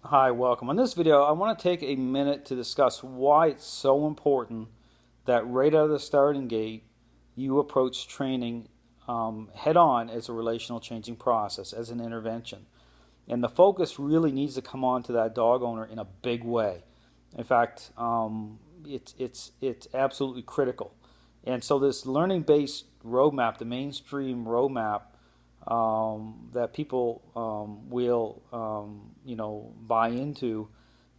Hi, welcome. On this video, I want to take a minute to discuss why it's so important that right out of the starting gate, you approach training head on as a relational changing process, as an intervention. And the focus really needs to come on to that dog owner in a big way. In fact, it's absolutely critical. And so this learning-based roadmap, the mainstream roadmap, that people will buy into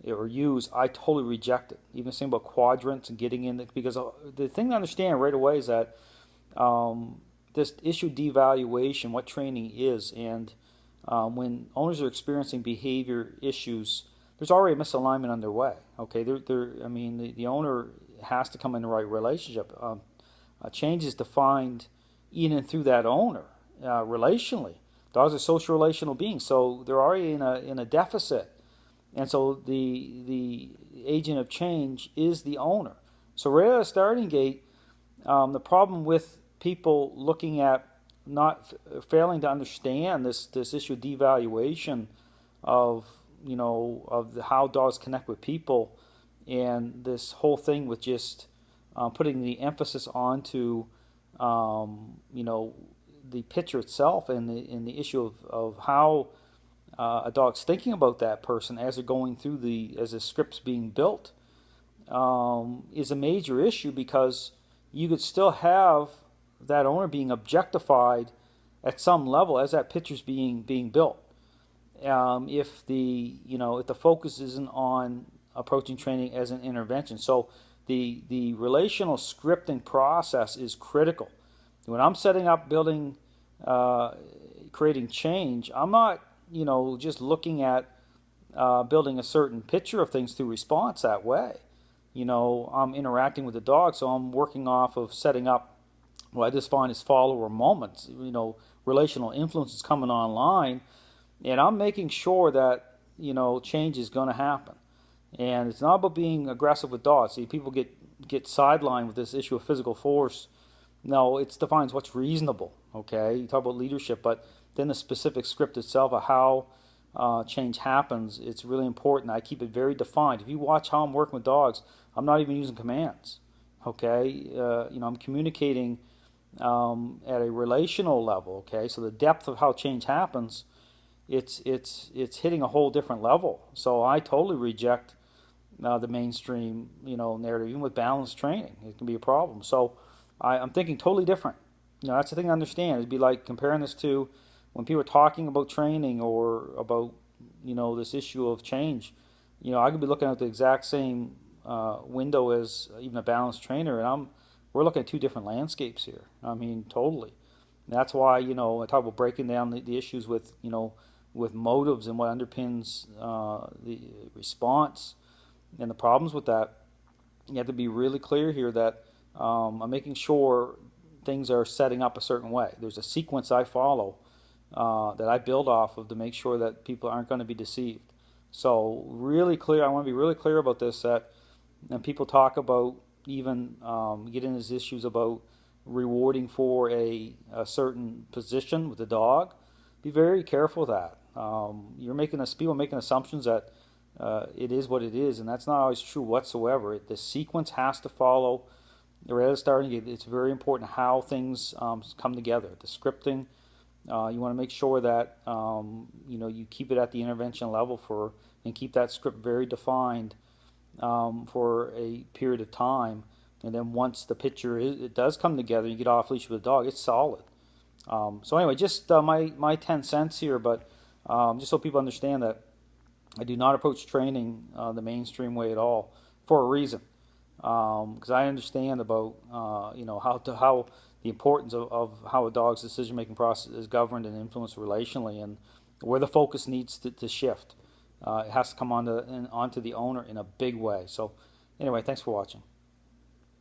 or use, I totally reject it. Even saying about quadrants and getting in it, because the thing to understand right away is that this issue devaluation, what training is, and when owners are experiencing behavior issues, there's already a misalignment underway. Okay, I mean, the owner has to come in the right relationship. Change is defined in and through that owner. Relationally, dogs are social relational beings, so they're already in a deficit, and so the agent of change is the owner. So right at the starting gate, the problem with people looking at not failing to understand this issue of devaluation of how dogs connect with people, and this whole thing with just putting the emphasis onto the picture itself and the issue of how a dog's thinking about that person as they're going through as the script's being built, is a major issue, because you could still have that owner being objectified at some level as that picture's being built. If the focus isn't on approaching training as an intervention. So the relational scripting process is critical. When I'm setting up, building, creating change, I'm not, just looking at building a certain picture of things through response that way. I'm interacting with the dog, so I'm working off of setting up what I just find as follower moments. Relational influence is coming online, and I'm making sure that, change is going to happen. And it's not about being aggressive with dogs. See, people get sidelined with this issue of physical force. No, it defines what's reasonable. Okay, you talk about leadership, but then the specific script itself of how change happens, it's really important. I keep it very defined. If you watch how I'm working with dogs, I'm not even using commands. Okay, I'm communicating at a relational level. Okay, so the depth of how change happens, it's hitting a whole different level. So I totally reject the mainstream narrative. Even with balanced training, it can be a problem. So I'm thinking totally different. That's the thing to understand. It'd be like comparing this to when people are talking about training or about this issue of change. I could be looking at the exact same window as even a balanced trainer, and we're looking at two different landscapes here. I mean, totally. And that's why I talk about breaking down the issues with with motives and what underpins the response and the problems with that. You have to be really clear here that I'm making sure things are setting up a certain way. There's a sequence I follow that I build off of to make sure that people aren't going to be deceived. So really clear, I want to be really clear about this, that when people talk about even get into these issues about rewarding for a certain position with the dog, be very careful of that. People are making assumptions that it is what it is, and that's not always true whatsoever. The sequence has to follow. Right at the starting gate, it's very important how things come together. The scripting, you want to make sure that you keep it at the intervention level and keep that script very defined for a period of time. And then once the picture it does come together, you get off leash with the dog, it's solid. So anyway, just my 10 cents here, but just so people understand that I do not approach training the mainstream way at all, for a reason. Because I understand about how the importance of how a dog's decision-making process is governed and influenced relationally, and where the focus needs to shift. It has to come onto the owner in a big way. So anyway, thanks for watching.